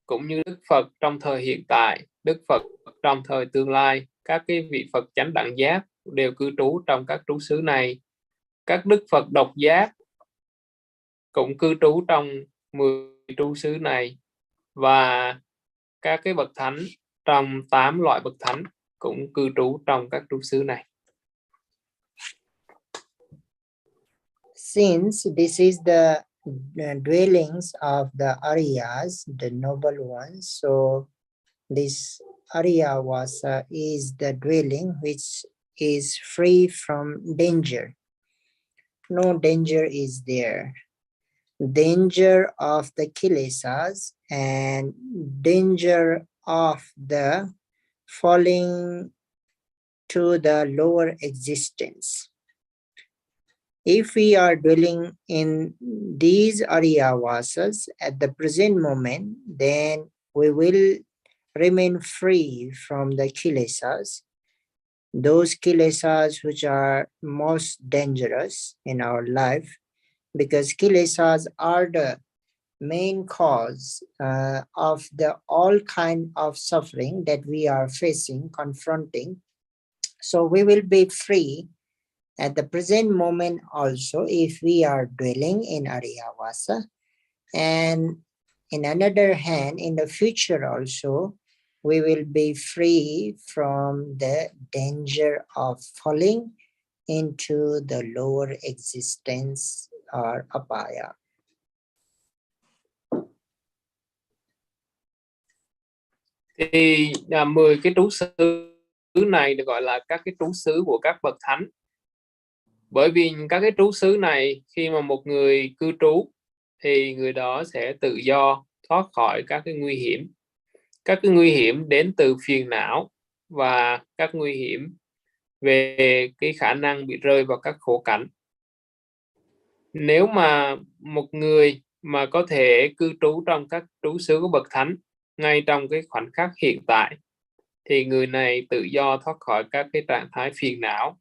cũng như Đức Phật trong thời hiện tại, Đức Phật trong thời tương lai, các cái vị Phật chánh đẳng giác đều cư trú trong các trú xứ này. Các Đức Phật độc giác cũng cư trú trong 10 trú xứ này, và các cái bậc thánh trong 8 loại bậc thánh cũng cư trú trong các trú xứ này. Since this is the dwellings of the Aryas, the noble ones, so this Arya-vasa is the dwelling which is free from danger. No danger is there. Danger of the kilesas and danger of the falling to the lower existence. If we are dwelling in these Arya-vasas at the present moment, then we will remain free from the kilesas, those kilesas which are most dangerous in our life, because kilesas are the main cause of the all kind of suffering that we are facing, confronting. So we will be free at the present moment also if we are dwelling in Arya-vasa, and in another hand, in the future also, we will be free from the danger of falling into the lower existence or apaya. Thì 10 cái trú xứ này được gọi là các cái trú xứ của các bậc thánh. Bởi vì các cái trú xứ này, khi mà một người cư trú thì người đó sẽ tự do thoát khỏi các cái nguy hiểm. Các cái nguy hiểm đến từ phiền não và các nguy hiểm về cái khả năng bị rơi vào các khổ cảnh. Nếu mà một người mà có thể cư trú trong các trú xứ của bậc thánh ngay trong cái khoảnh khắc hiện tại, thì người này tự do thoát khỏi các cái trạng thái phiền não.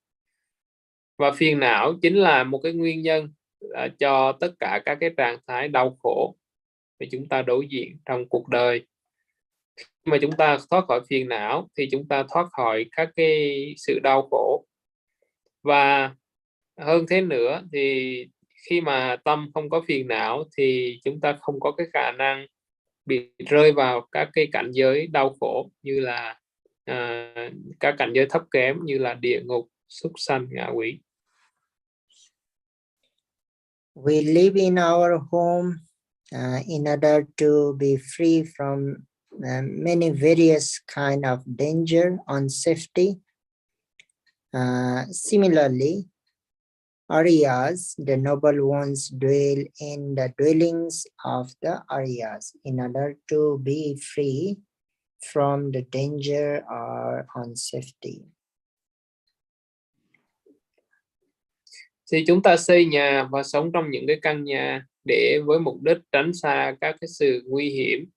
Và phiền não chính là một cái nguyên nhân cho tất cả các cái trạng thái đau khổ mà chúng ta đối diện trong cuộc đời. Khi mà chúng ta thoát khỏi phiền não thì chúng ta thoát khỏi các cái sự đau khổ. Và hơn thế nữa thì khi mà tâm không có phiền não thì chúng ta không có cái khả năng bị rơi vào các cái cảnh giới đau khổ, như là các cảnh giới thấp kém như là địa ngục, súc sanh, ngạ quỷ. We live in our home in order to be free from many various kind of danger, unsafety. Similarly, Aryas, the noble ones, dwell in the dwellings of the Aryas in order to be free from the danger or unsafety. Thì chúng ta xây nhà và sống trong những cái căn nhà để với mục đích tránh xa các cái sự nguy hiểm.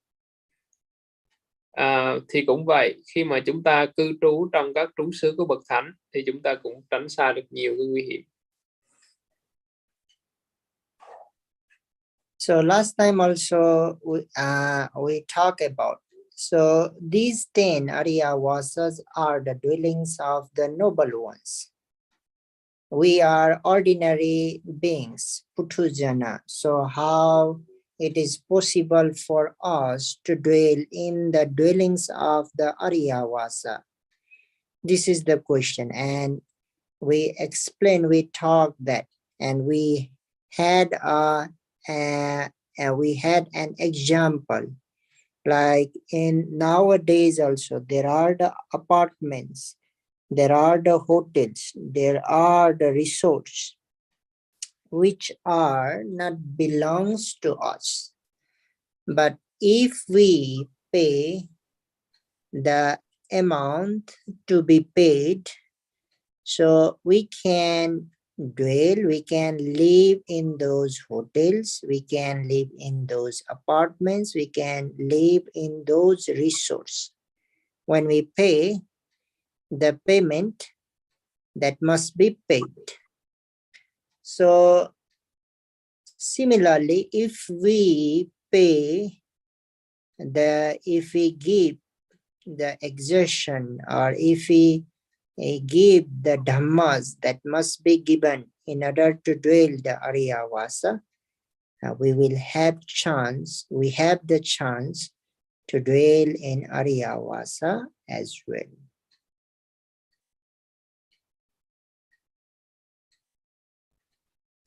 Thì cũng vậy, khi mà chúng ta cư trú trong các trú xứ của bậc thánh thì chúng ta cũng tránh xa được nhiều cái nguy hiểm. So last time also we talked about, so these 10 Arya-vasas are the dwellings of the noble ones. We are ordinary beings, Putujana. So how it is possible for us to dwell in the dwellings of the Arya-vasa? This is the question, and we explained, we talked that, and we had an example, like in nowadays also there are the apartments, there are the hotels, there are the resorts which are not belongs to us. But if we pay the amount to be paid, so we can dwell, we can live in those hotels, we can live in those apartments, we can live in those resorts. When we pay the payment that must be paid. So similarly, if we pay if we give the exertion, or if we give the dhammas that must be given in order to dwell the Ariya Vasa, we will have chance, we have the chance to dwell in Ariya Vasa as well.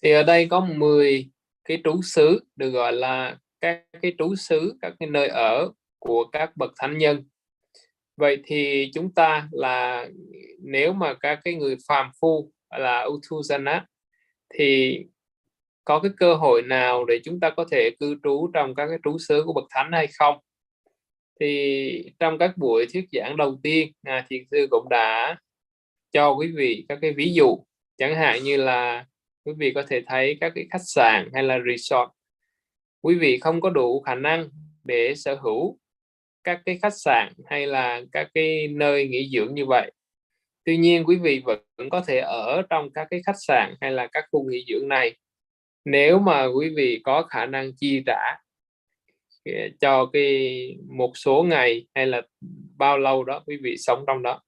Thì ở đây có 10 cái trú xứ được gọi là các cái trú xứ, các cái nơi ở của các bậc thánh nhân. Vậy thì chúng ta là, nếu mà các cái người phàm phu là Uthujana, thì có cái cơ hội nào để chúng ta có thể cư trú trong các cái trú xứ của bậc thánh hay không? Thì trong các buổi thuyết giảng đầu tiên, thiền sư cũng đã cho quý vị các cái ví dụ, chẳng hạn như là quý vị có thể thấy các cái khách sạn hay là resort, quý vị không có đủ khả năng để sở hữu các cái khách sạn hay là các cái nơi nghỉ dưỡng như vậy. Tuy nhiên quý vị vẫn có thể ở trong các cái khách sạn hay là các khu nghỉ dưỡng này nếu mà quý vị có khả năng chi trả cho cái một số ngày hay là bao lâu đó quý vị sống trong đó.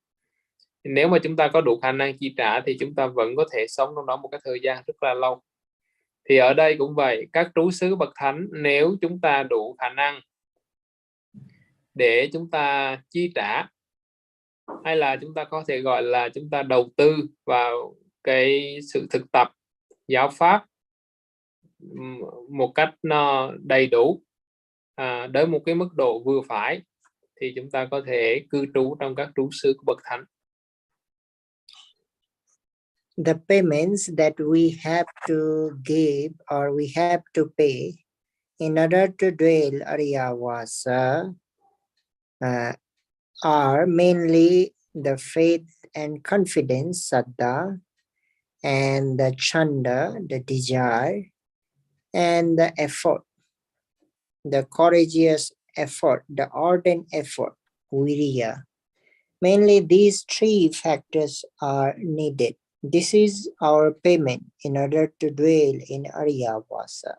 Nếu mà chúng ta có đủ khả năng chi trả thì chúng ta vẫn có thể sống trong đó một cái thời gian rất là lâu. Thì ở đây cũng vậy, các trú xứ bậc thánh, nếu chúng ta đủ khả năng để chúng ta chi trả, hay là chúng ta có thể gọi là chúng ta đầu tư vào cái sự thực tập giáo pháp một cách nó đầy đủ, đến một cái mức độ vừa phải, thì chúng ta có thể cư trú trong các trú xứ của bậc thánh. The payments that we have to give or we have to pay in order to dwell Ariya Vasa are mainly the faith and confidence, saddha, and the chanda, the desire, and the effort, the courageous effort, the ardent effort, viriya. Mainly these three factors are needed. This is our payment in order to dwell in Ariya Vasa.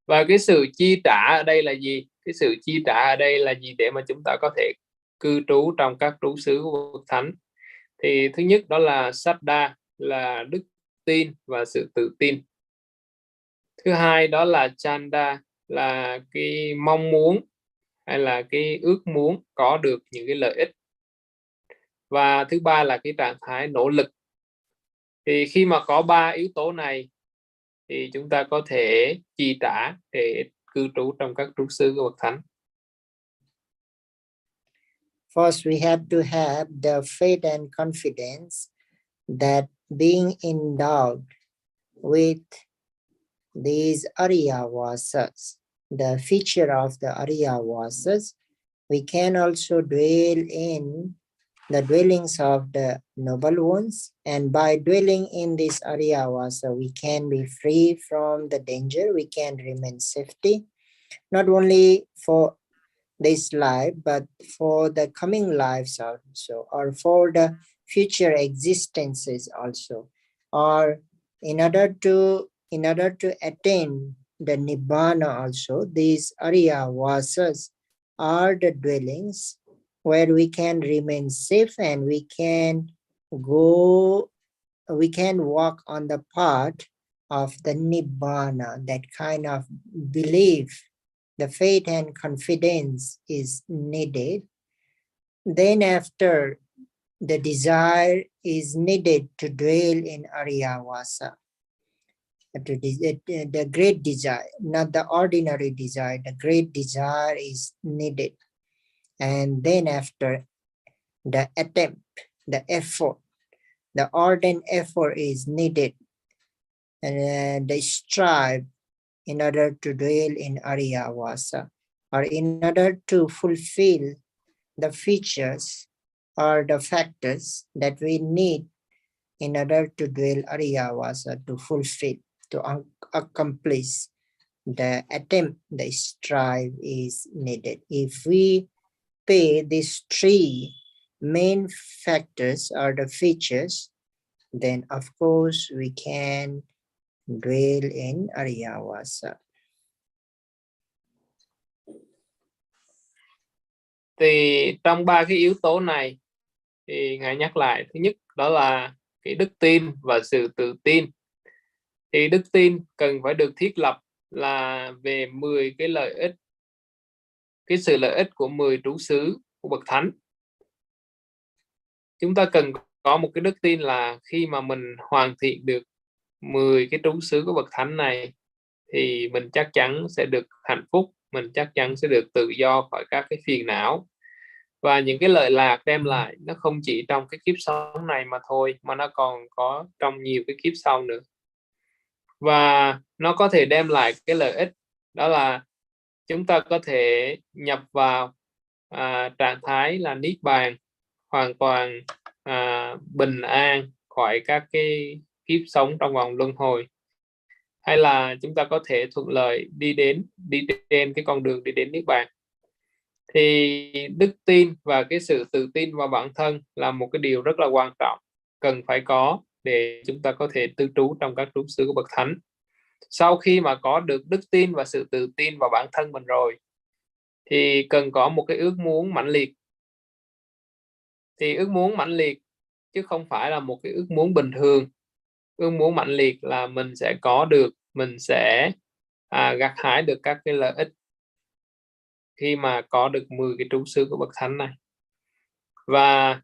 Và cái sự chi trả ở đây là gì? Cái sự chi trả ở đây là gì để mà chúng ta có thể cư trú trong các trú xứ của bậc thánh? Thì thứ nhất đó là saddha, là đức tin và sự tự tin. Thứ hai đó là chanda, là cái mong muốn hay là cái ước muốn có được những cái lợi ích. Và thứ ba là cái trạng thái nỗ lực. Thì khi mà có ba yếu tố này thì chúng ta có thể chi trả để cư trú trong các trú xứ của bậc thánh. First, we have to have the faith and confidence that being endowed with these Ariya Vasas, the feature of the Ariya Vasas, we can also dwell in the dwellings of the noble ones, and by dwelling in this Ariya Vasa, we can be free from the danger, we can remain safety, not only for this life, but for the coming lives also, or for the future existences also, or in order to attain the Nibbana also. These Ariya Vasas are the dwellings where we can remain safe and we can walk on the path of the Nibbana. That kind of belief, the faith and confidence is needed. Then after, the desire is needed to dwell in Ariya Vasa. The great desire, not the ordinary desire, the great desire is needed. And then after, the attempt, the effort, the ardent effort is needed, and the strive in order to dwell in Ariya Vasa, or in order to fulfill the features or the factors that we need in order to dwell Ariya Vasa, to fulfill, to accomplish the attempt, the strive is needed. If we pay these three main factors or the features, then of course we can dwell in Ariyavasa. Thì trong ba cái yếu tố này thì Ngài nhắc lại, thứ nhất đó là cái đức tin và sự tự tin. Thì đức tin cần phải được thiết lập là về 10 cái lợi ích, cái sự lợi ích của 10 trú xứ của Bậc Thánh. Chúng ta cần có một cái đức tin là khi mà mình hoàn thiện được 10 cái trú xứ của Bậc Thánh này thì mình chắc chắn sẽ được hạnh phúc, mình chắc chắn sẽ được tự do khỏi các cái phiền não. Và những cái lợi lạc đem lại nó không chỉ trong cái kiếp sống này mà thôi, mà nó còn có trong nhiều cái kiếp sau nữa. Và nó có thể đem lại cái lợi ích đó là chúng ta có thể nhập vào trạng thái là niết bàn, hoàn toàn bình an khỏi các cái kiếp sống trong vòng luân hồi. Hay là chúng ta có thể thuận lợi đi trên cái con đường đi đến niết bàn. Thì đức tin và cái sự tự tin vào bản thân là một cái điều rất là quan trọng, cần phải có để chúng ta có thể tư trú trong các trú xứ của Bậc Thánh. Sau khi mà có được đức tin và sự tự tin vào bản thân mình rồi thì cần có một cái ước muốn mãnh liệt. Thì ước muốn mãnh liệt chứ không phải là một cái ước muốn bình thường. Ước muốn mãnh liệt là mình sẽ có được, mình sẽ gặt hái được các cái lợi ích khi mà có được 10 cái trú xứ của Bậc Thánh này. Và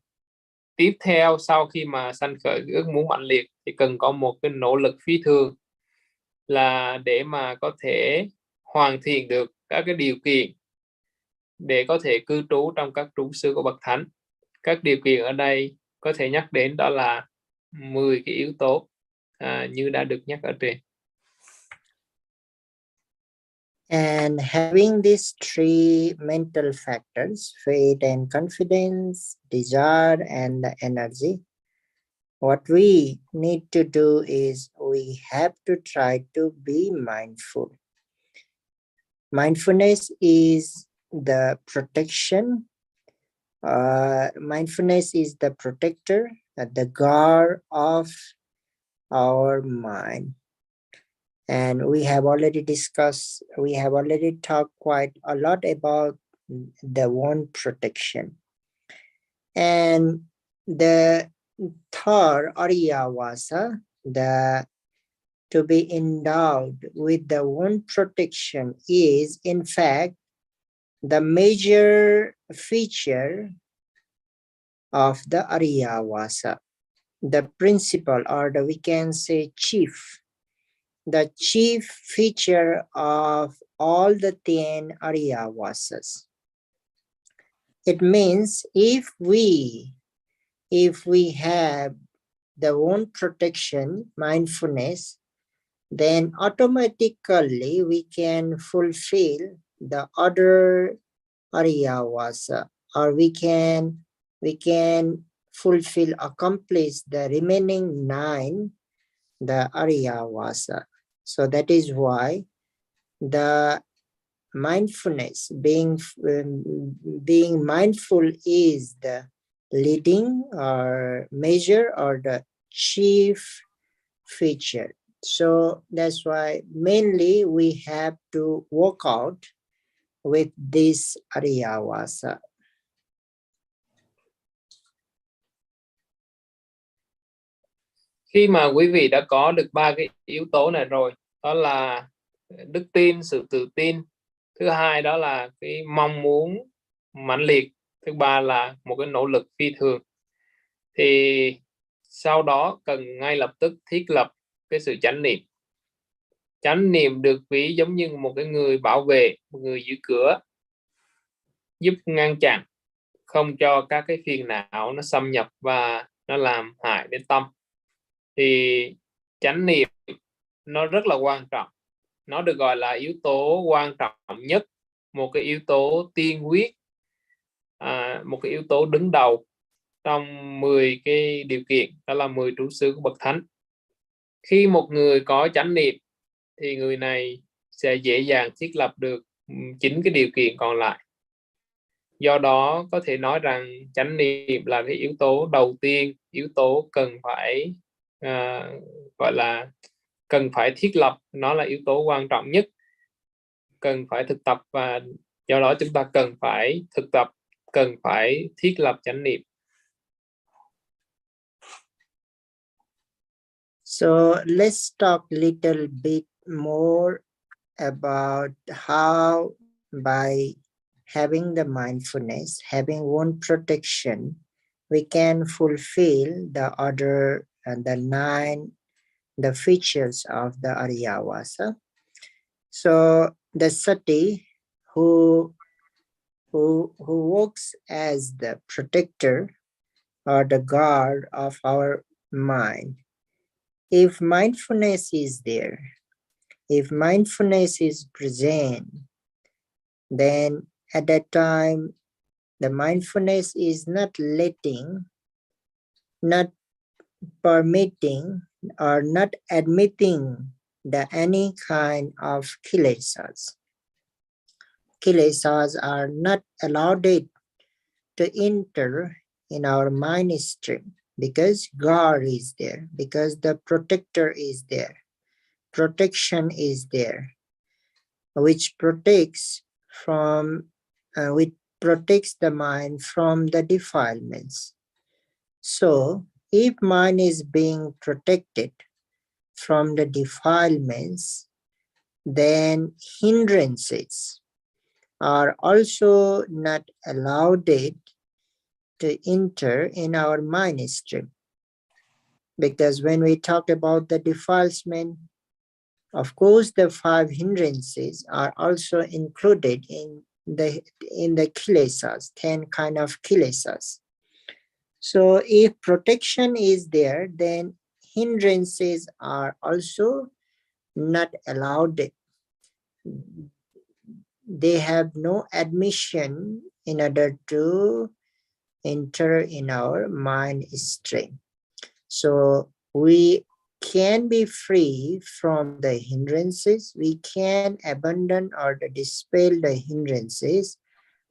tiếp theo sau khi mà sanh khởi cái ước muốn mãnh liệt thì cần có một cái nỗ lực phi thường là để mà có thể hoàn thiện được các cái điều kiện để có thể cư trú trong các trú xứ của Bậc Thánh. Các điều kiện ở đây có thể nhắc đến đó là 10 cái yếu tố như đã được nhắc ở trên. And having these three mental factors, faith and confidence, desire and energy, what we need to do is we have to try to be mindful. Mindfulness is the protection. Mindfulness is the protector, the guard of our mind. And we have already talked quite a lot about the one protection. And the third Ariyavasa, to be endowed with the one protection, is in fact the major feature of the Ariyavasa, the principal, or we can say the chief feature of all the 10 Ariyavasas. It means if we have the one protection, mindfulness, then automatically we can fulfill the other Ariyavasa, or we can accomplish the remaining 9, the Ariyavasa. So that is why the mindfulness, being mindful, is the leading or measure or the chief feature. So that's why mainly we have to work out with this Ariyavasa. Khi mà quý vị đã có được 3 cái yếu tố này rồi, đó là đức tin, sự tự tin, thứ hai đó là cái mong muốn mãnh liệt, thứ ba là một cái nỗ lực phi thường, thì sau đó cần ngay lập tức thiết lập cái sự chánh niệm. Chánh niệm được ví giống như một cái người bảo vệ, một người giữ cửa, giúp ngăn chặn không cho các cái phiền não nó xâm nhập và nó làm hại đến tâm. Thì chánh niệm nó rất là quan trọng, nó được gọi là yếu tố quan trọng nhất, một cái yếu tố tiên quyết, một cái yếu tố đứng đầu trong 10 cái điều kiện, đó là 10 trú xứ của Bậc Thánh. Khi một người có chánh niệm thì người này sẽ dễ dàng thiết lập được 9 cái điều kiện còn lại. Do đó có thể nói rằng chánh niệm là cái yếu tố đầu tiên, yếu tố cần phải gọi là cần phải thiết lập, nó là yếu tố quan trọng nhất, cần phải thực tập, và do đó chúng ta cần phải thực tập, cần phải thiết lập chánh niệm. So let's talk little bit more about how by having the mindfulness, having one protection, we can fulfill the other and the 9 the features of the Ariyavasa. So the sati who works as the protector or the guard of our mind. If mindfulness is there, if mindfulness is present, then at that time the mindfulness is not letting, not permitting, or not admitting any kind of kilesas. Kilesas are not allowed to enter in our mind stream because God is there, because the protector is there, protection is there, which protects the mind from the defilements. So if mind is being protected from the defilements, then hindrances are also not allowed to enter in our mind stream. Because when we talk about the defilement, of course the 5 hindrances are also included in the kilesas, 10 kind of kilesas. So if protection is there, then hindrances are also not allowed. They have no admission in order to enter in our mind stream. So we can be free from the hindrances. We can abandon or dispel the hindrances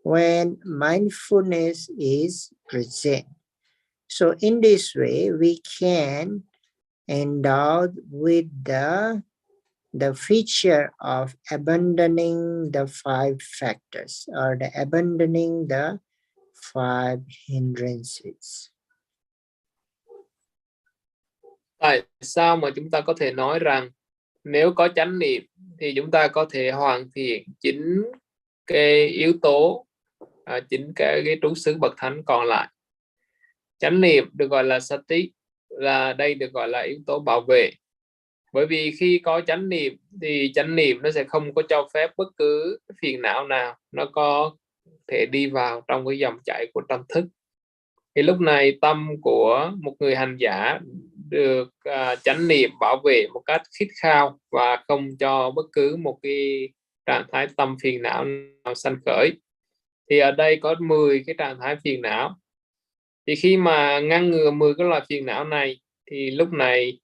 when mindfulness is present. So in this way, we can endow with the feature of abandoning the 5 factors or abandoning the 5 hindrances. Tại sao mà chúng ta có thể nói rằng nếu có chánh niệm thì chúng ta có thể hoàn thiện chính cái yếu tố, chính cái trú xứ bậc thánh còn lại. Chánh niệm được gọi là sati, là đây được gọi là yếu tố bảo vệ. Bởi vì khi có chánh niệm thì chánh niệm nó sẽ không có cho phép bất cứ phiền não nào nó có thể đi vào trong cái dòng chảy của tâm thức. Thì lúc này tâm của một người hành giả được chánh niệm bảo vệ một cách khít khao và không cho bất cứ một cái trạng thái tâm phiền não nào sanh khởi. Thì ở đây có 10 cái trạng thái phiền não. Thì khi mà ngăn ngừa 10 cái loại phiền não này thì lúc này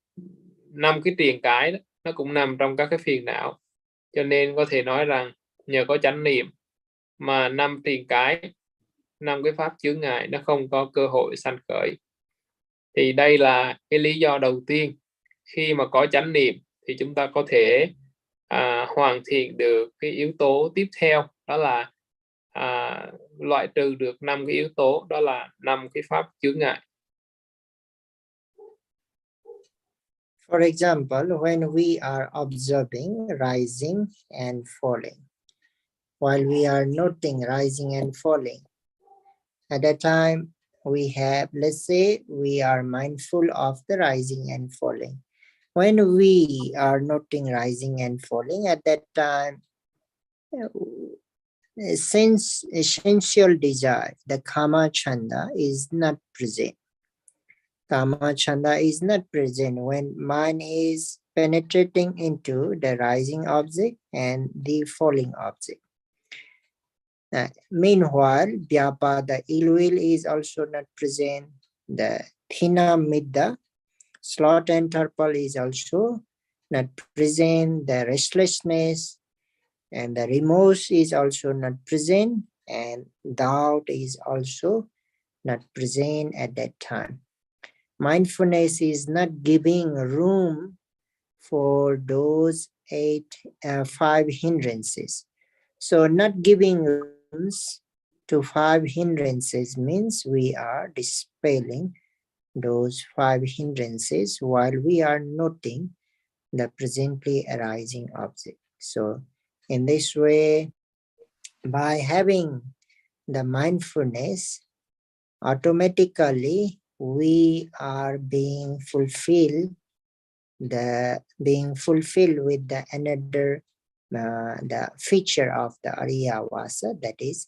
5 cái triền cái đó, nó cũng nằm trong các cái phiền não. Cho nên có thể nói rằng nhờ có chánh niệm mà 5 triền cái, 5 cái pháp chướng ngại nó không có cơ hội sanh khởi. Thì đây là cái lý do đầu tiên. Khi mà có chánh niệm thì chúng ta có thể hoàn thiện được cái yếu tố tiếp theo, đó là loại trừ được 5 cái yếu tố, đó là 5 cái pháp chướng ngại. For example, when we are observing rising and falling, while we are noting rising and falling, at that time we have, let's say, we are mindful of the rising and falling. When we are noting rising and falling, at that time, essential desire, the kama chanda, is not present. Kama chanda is not present when mind is penetrating into the rising object and the falling object. Meanwhile, vyapada, ill will, is also not present. The thina midda, sloth and torpor, is also not present. The restlessness and the remorse is also not present, and doubt is also not present at that time. Mindfulness is not giving room for those five hindrances. So not giving rooms to five hindrances means we are dispelling those five hindrances while we are noting the presently arising object. So in this way, by having the mindfulness, automatically we are being fulfilled with the another the feature of the Ariya Vasa, that is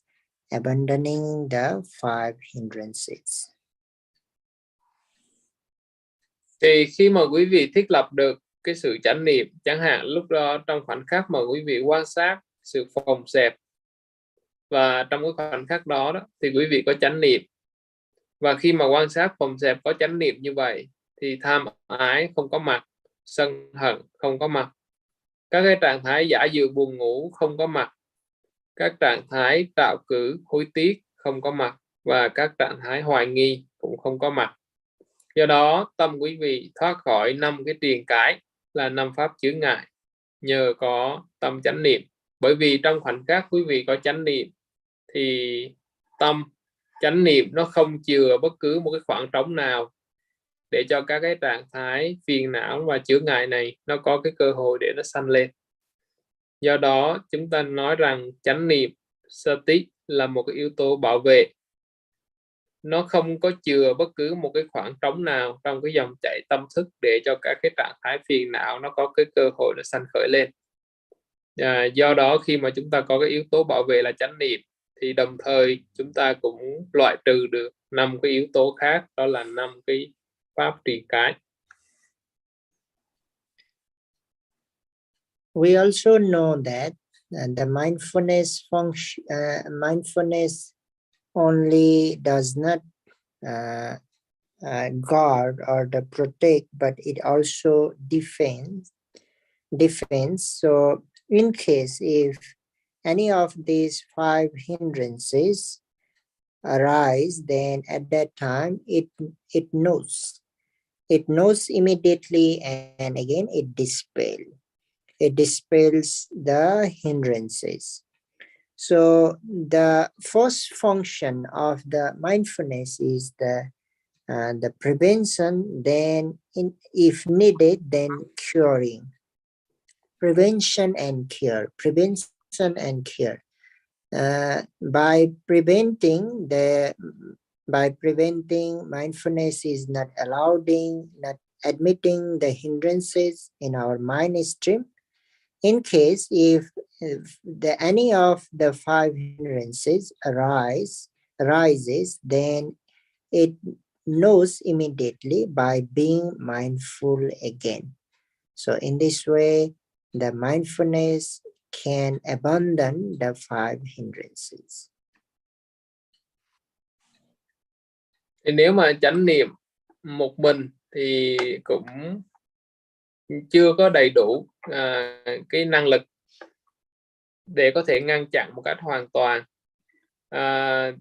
abandoning the five hindrances. Thì khi mà quý vị thiết lập được cái sự chánh niệm, chẳng hạn lúc đó trong khoảnh khắc mà quý vị quan sát sự phồng xẹp, và trong cái khoảnh khắc đó, thì quý vị có chánh niệm, và khi mà quan sát phồng xẹp có chánh niệm như vậy thì tham ái không có mặt, sân hận không có mặt, các cái trạng thái giả dự buồn ngủ không có mặt, các trạng thái trạo cử hối tiếc không có mặt, và các trạng thái hoài nghi cũng không có mặt. Do đó tâm quý vị thoát khỏi 5 cái triền cái là 5 pháp chướng ngại nhờ có tâm chánh niệm. Bởi vì trong khoảnh khắc quý vị có chánh niệm thì tâm chánh niệm nó không chừa bất cứ một cái khoảng trống nào để cho các cái trạng thái phiền não và chướng ngại này nó có cái cơ hội để nó sanh lên. Do đó chúng ta nói rằng chánh niệm sati là một cái yếu tố bảo vệ, nó không có chừa bất cứ một cái khoảng trống nào trong cái dòng chảy tâm thức để cho các cái trạng thái phiền não nó có cái cơ hội để sanh khởi lên. Do đó khi mà chúng ta có cái yếu tố bảo vệ là chánh niệm thì đồng thời chúng ta cũng loại trừ được 5 cái yếu tố khác, đó là 5 cái pháp triền cái. We also know that the mindfulness function, mindfulness only does not guard or the protect, but it also defends. So in case if any of these five hindrances arise, then at that time it knows immediately, and again it dispels the hindrances. So the first function of the mindfulness is the prevention, then if needed, then curing. Prevention and cure. By preventing, mindfulness is not admitting the hindrances in our mind stream. In case if any of the five hindrances arises, then it knows immediately by being mindful again. So in this way, the mindfulness can abandon the five hindrances. Thì nếu mà chánh niệm một mình thì cũng chưa có đầy đủ cái năng lực để có thể ngăn chặn một cách hoàn toàn.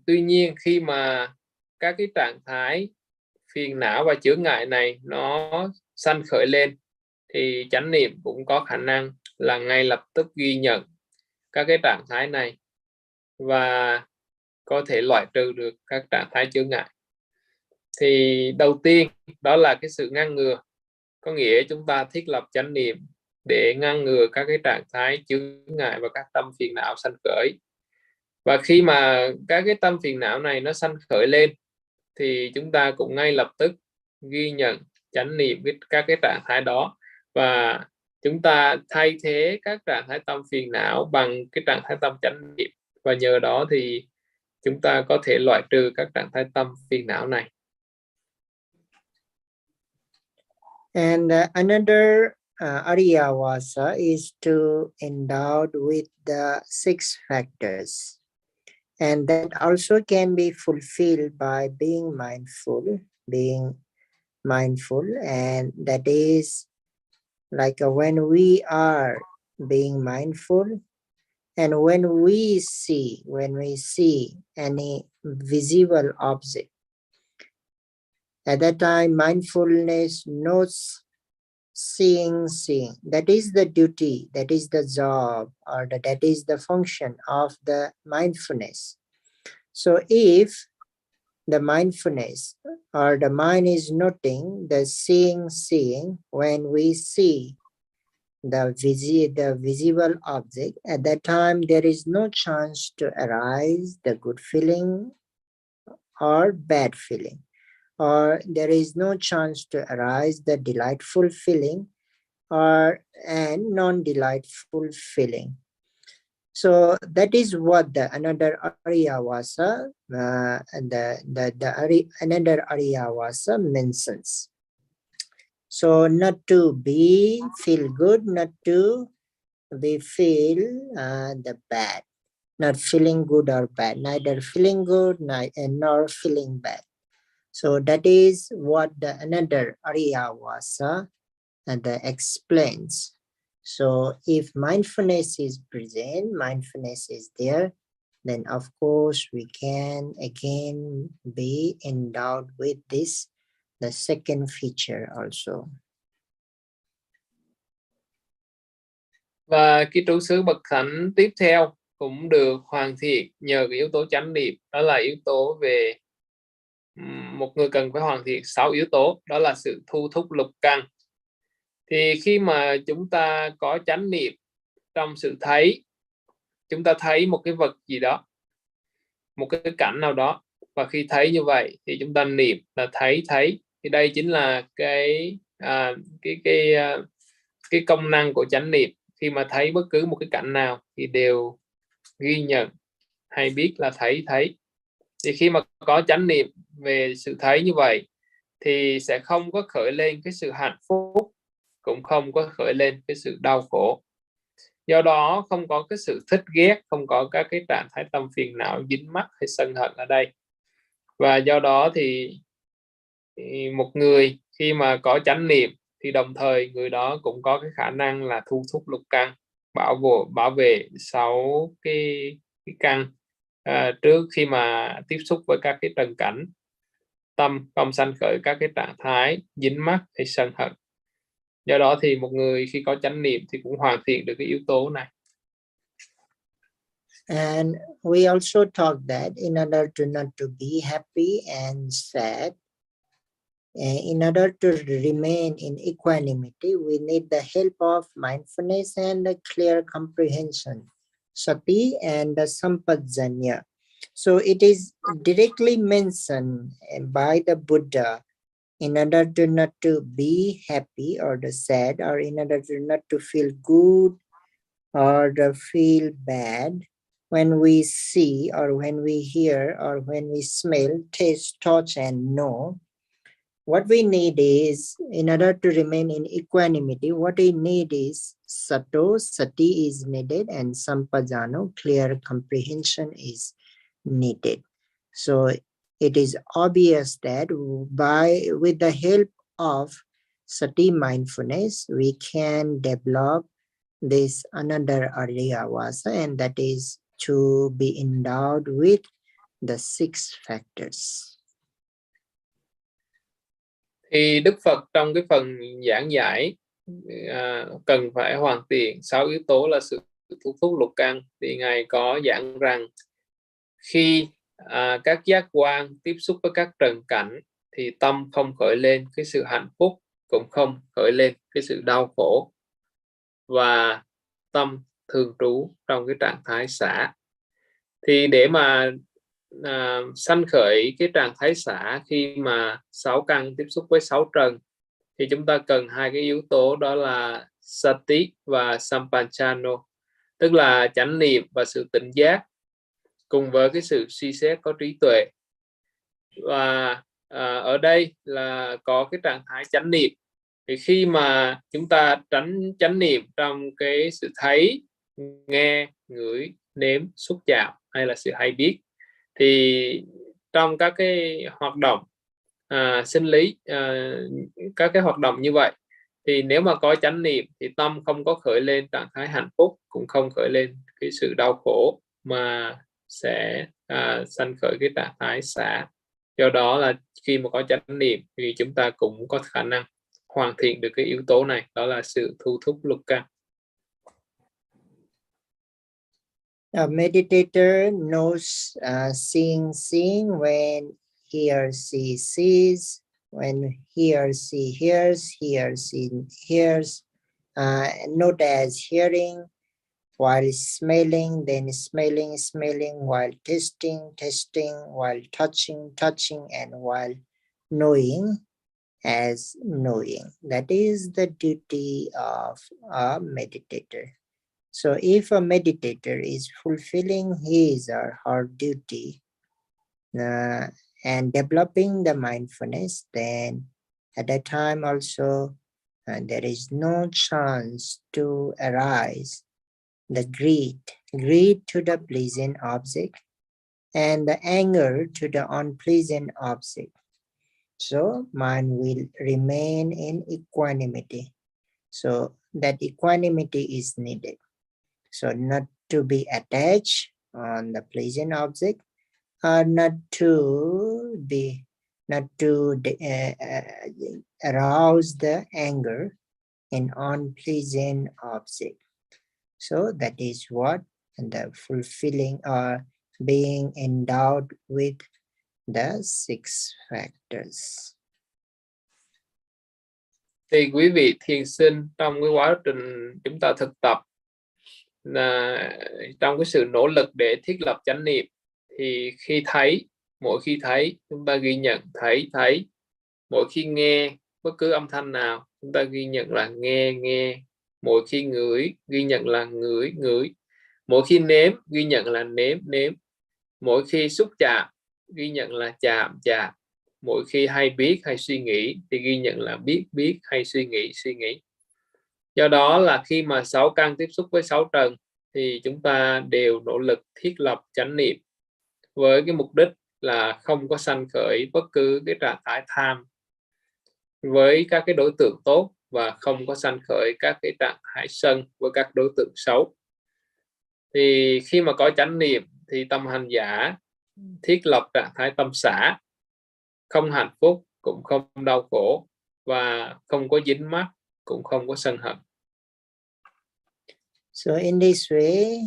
Tuy nhiên khi mà các cái trạng thái phiền não và chướng ngại này nó sanh khởi lên thì chánh niệm cũng có khả năng là ngay lập tức ghi nhận các cái trạng thái này và có thể loại trừ được các trạng thái chướng ngại. Thì đầu tiên đó là cái sự ngăn ngừa, có nghĩa chúng ta thiết lập chánh niệm để ngăn ngừa các cái trạng thái chướng ngại và các tâm phiền não sanh khởi. Và khi mà các cái tâm phiền não này nó sanh khởi lên thì chúng ta cũng ngay lập tức ghi nhận chánh niệm các cái trạng thái đó, và chúng ta thay thế các trạng thái tâm phiền não bằng cái trạng thái tâm chánh niệm, và nhờ đó thì chúng ta có thể loại trừ các trạng thái tâm phiền não này. And another Ariya Vasa is to endowed with the 6 factors, and that also can be fulfilled by being mindful, and that is like when we are being mindful, and when we see any visible object, at that time mindfulness knows seeing. That is the duty, that is the job, or that is the function of the mindfulness. So if the mindfulness or the mind is noting the seeing, when we see the visible object, at that time there is no chance to arise the good feeling or bad feeling, or there is no chance to arise the delightful feeling and non-delightful feeling. So that is what the another Ariyavasa, another Ariyavasa mentions. So not to feel good, not to feel the bad, not feeling good or bad, neither feeling good nor feeling bad. So that is what the another Ariyavasa explains. So if mindfulness is present, mindfulness is there, then of course we can again be endowed with this, the second feature also. Và cái trú xứ bậc thánh tiếp theo cũng được hoàn thiện nhờ cái yếu tố chánh niệm, đó là yếu tố về một người cần phải hoàn thiện 6 yếu tố, đó là sự thu thúc lục căn. Thì khi mà chúng ta có chánh niệm trong sự thấy, chúng ta thấy một cái vật gì đó, một cái cảnh nào đó, và khi thấy như vậy thì chúng ta niệm là thấy. Thì đây chính là cái công năng của chánh niệm. Khi mà thấy bất cứ một cái cảnh nào thì đều ghi nhận hay biết là thấy. Thì khi mà có chánh niệm về sự thấy như vậy thì sẽ không có khởi lên cái sự hạnh phúc, cũng không có khởi lên cái sự đau khổ. Do đó không có cái sự thích ghét, không có các cái trạng thái tâm phiền não, dính mắc hay sân hận ở đây. Và do đó thì một người khi mà có chánh niệm thì đồng thời người đó cũng có cái khả năng là thu thúc lục căn, bảo vệ 6 cái căn trước khi mà tiếp xúc với các cái trần cảnh, tâm không sanh khởi các cái trạng thái dính mắc hay sân hận. Do đó thì một người khi có chánh niệm thì cũng hoàn thiện được cái yếu tố này. And we also talk that in order to not to be happy and sad, in order to remain in equanimity, we need the help of mindfulness and the clear comprehension, sati and the sampajanya. So it is directly mentioned by the Buddha, in order to not to be happy or the sad, or in order to not to feel good or to feel bad, when we see or when we hear or when we smell, taste, touch and know, what we need is, in order to remain in equanimity, what we need is sato, sati is needed, and sampajano, clear comprehension is needed. So it is obvious that with the help of sati mindfulness, we can develop this another Ariyavasa, and that is to be endowed with the 6 factors. Thì Đức Phật trong cái phần giảng giải cần phải hoàn thiện 6 yếu tố là sự thu thúc lục căn, thì Ngài có giảng rằng khi các giác quan tiếp xúc với các trần cảnh thì tâm không khởi lên cái sự hạnh phúc, cũng không khởi lên cái sự đau khổ, và tâm thường trú trong cái trạng thái xả. Thì để mà sanh khởi cái trạng thái xả khi mà 6 căn tiếp xúc với 6 trần thì chúng ta cần 2 cái yếu tố, đó là sati và sampajano, tức là chánh niệm và sự tỉnh giác cùng với cái sự suy xét có trí tuệ. Và ở đây là có cái trạng thái chánh niệm. Thì khi mà chúng ta chánh niệm trong cái sự thấy, nghe, ngửi, nếm, xúc chạm hay là sự hay biết, thì trong các cái hoạt động sinh lý, các cái hoạt động như vậy, thì nếu mà có chánh niệm thì tâm không có khởi lên trạng thái hạnh phúc, cũng không khởi lên cái sự đau khổ, mà sẽ sanh khởi cái trạng thái xả. Do đó là khi mà có chánh niệm thì chúng ta cũng có khả năng hoàn thiện được cái yếu tố này, đó là sự thu thúc lục căn. A meditator knows seeing when he or she sees, when he or she hears, note as hearing, while smelling, then smelling, while tasting, while touching, and while knowing as knowing. That is the duty of a meditator. So if a meditator is fulfilling his or her duty and developing the mindfulness, then at that time also there is no chance to arise the greed to the pleasant object and the anger to the unpleasant object. So mind will remain in equanimity. So that equanimity is needed. So not to be attached on the pleasant object, or not to arouse the anger in unpleasant object. So that is what the fulfilling or being endowed with the 6 factors. Thì quý vị thiền sinh trong cái quá trình chúng ta thực tập, trong cái sự nỗ lực để thiết lập chánh niệm, thì mỗi khi thấy chúng ta ghi nhận thấy, mỗi khi nghe bất cứ âm thanh nào chúng ta ghi nhận là nghe, mỗi khi ngửi ghi nhận là ngửi, mỗi khi nếm ghi nhận là nếm, mỗi khi xúc chạm ghi nhận là chạm, mỗi khi hay biết hay suy nghĩ thì ghi nhận là biết hay suy nghĩ. Do đó là khi mà 6 căn tiếp xúc với 6 trần thì chúng ta đều nỗ lực thiết lập chánh niệm với cái mục đích là không có sanh khởi bất cứ cái trạng thái tham với các cái đối tượng tốt, và không có sanh khởi các cái trạng thái sân với các đối tượng xấu. Thì khi mà có chánh niệm thì tâm hành giả thiết lập trạng thái tâm xả, không hạnh phúc cũng không đau khổ, và không có dính mắc cũng không có sân hận. So in this way,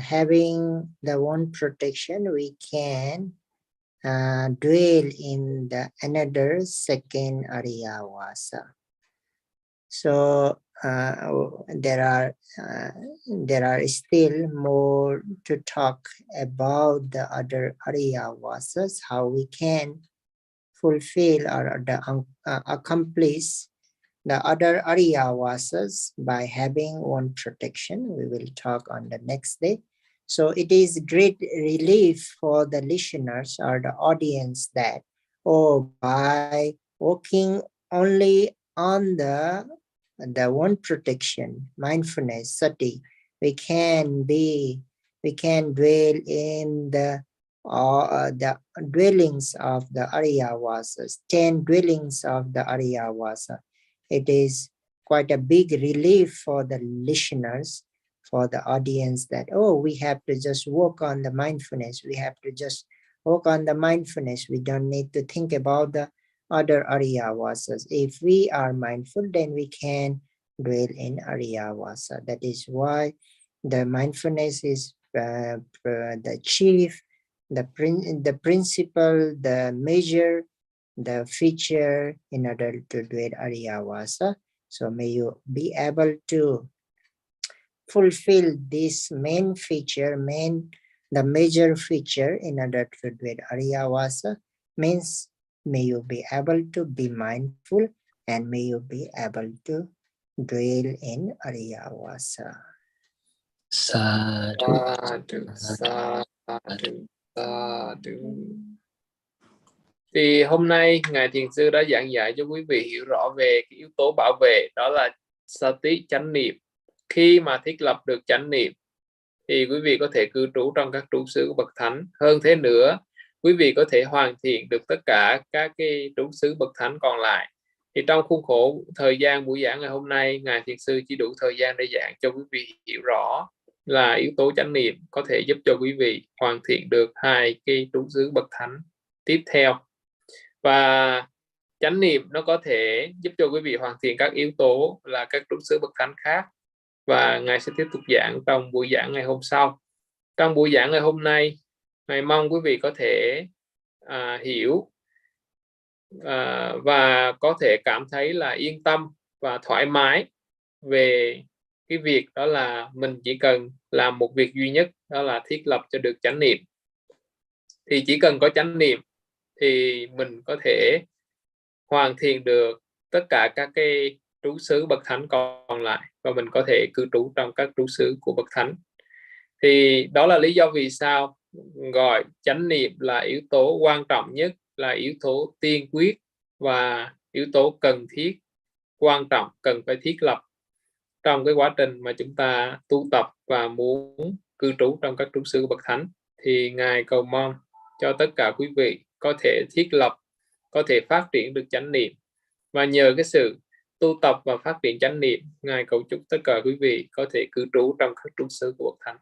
having the one protection, we can dwell in the another second Ariya Vasa. So there are still more to talk about the other Ariya Vasas, how we can fulfill or accomplish the other Ariya Vasas by having one protection. We will talk on the next day. So it is great relief for the listeners or the audience that, by working only on the one protection, mindfulness, sati, we can dwell in the dwellings of the Ariya Vasas, 10 dwellings of the Ariya Vasa. It is quite a big relief for the listeners, for the audience, that, we have to just work on the mindfulness. We have to just work on the mindfulness. We don't need to think about the other Ariya Vasas. If we are mindful, then we can dwell in Ariya Vasa. That is why the mindfulness is the chief, the principle, the measure, the feature in order to dwell Ariya Vasa. So may you be able to fulfill this main feature, the major feature in order to dwell Ariya Vasa. Means may you be able to be mindful, and may you be able to dwell in Ariya Vasa. Sadhu. Thì hôm nay Ngài Thiền Sư đã giảng dạy cho quý vị hiểu rõ về cái yếu tố bảo vệ, đó là sati, chánh niệm. Khi mà thiết lập được chánh niệm thì quý vị có thể cư trú trong các trú xứ của Bậc Thánh. Hơn thế nữa, quý vị có thể hoàn thiện được tất cả các cái trú xứ Bậc Thánh còn lại. Thì trong khuôn khổ thời gian buổi giảng ngày hôm nay, Ngài Thiền Sư chỉ đủ thời gian để giảng cho quý vị hiểu rõ là yếu tố chánh niệm có thể giúp cho quý vị hoàn thiện được 2 cái trú xứ Bậc Thánh tiếp theo. Và chánh niệm nó có thể giúp cho quý vị hoàn thiện các yếu tố là các trú xứ bậc thánh khác, và Ngài sẽ tiếp tục giảng trong buổi giảng ngày hôm sau. Trong buổi giảng ngày hôm nay, Ngài mong quý vị có thể hiểu và có thể cảm thấy là yên tâm và thoải mái về cái việc đó là mình chỉ cần làm một việc duy nhất, đó là thiết lập cho được chánh niệm. Thì chỉ cần có chánh niệm thì mình có thể hoàn thiện được tất cả các cái trú xứ bậc thánh còn lại, và mình có thể cư trú trong các trú xứ của bậc thánh. Thì đó là lý do vì sao gọi chánh niệm là yếu tố quan trọng nhất, là yếu tố tiên quyết và yếu tố cần thiết, quan trọng, cần phải thiết lập trong cái quá trình mà chúng ta tu tập và muốn cư trú trong các trú xứ bậc thánh. Thì Ngài cầu mong cho tất cả quý vị có thể thiết lập, có thể phát triển được chánh niệm, và nhờ cái sự tu tập và phát triển chánh niệm, Ngài cầu chúc tất cả quý vị có thể cư trú trong các trú xứ của bậc thánh.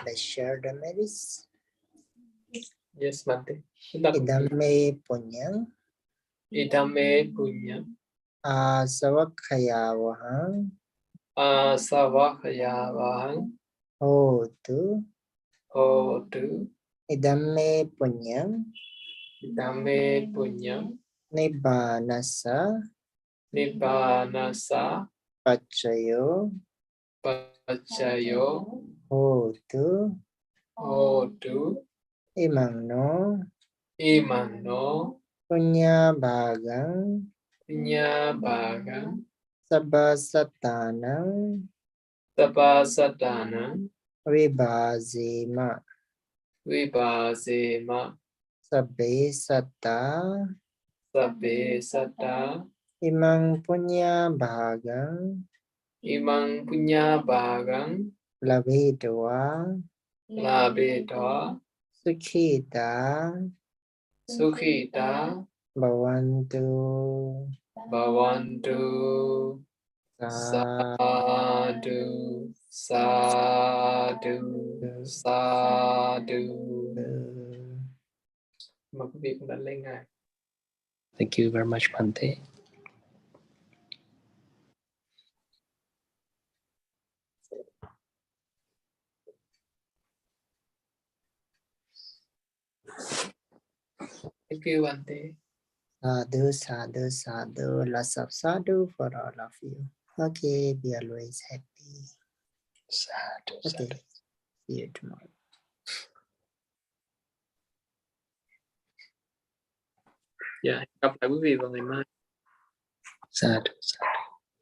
Let's share the merits. Yes, Bante. Idame punyam. Idame punyam. Asavakhayavaham. Asavakhayavaham. Hotu. Hotu. Idame punyam. Idame punyam. Nibbanasa. Nibbanasa. Pachayo. Pachayo. Hotu. Hotu. Imano. Imano. Punya bhagang. Punya bhagang. Sabbasatanang. Sabbasatanang. Vibhazima. Vibhazima. Sabbe satta. Sabbe satta. Imang punya bhagang. Imang punya bhagang. Labhidva. Labhidva. Sukhita. Sukhita. Bhavantu. Bhavantu. Sadhu. Sadhu. Sadhu. Mời quý vị cũng đánh lên Ngài. Thank you very much, Bante. Thank you, Bante. Sadhu, sadhu, sadhu. Lots of sadhu for all of you. Okay, be always happy. Sadhu, Okay, sadhu. see you tomorrow. Dạ, gặp lại quý vị vào ngày mai. Sadhu, sadhu.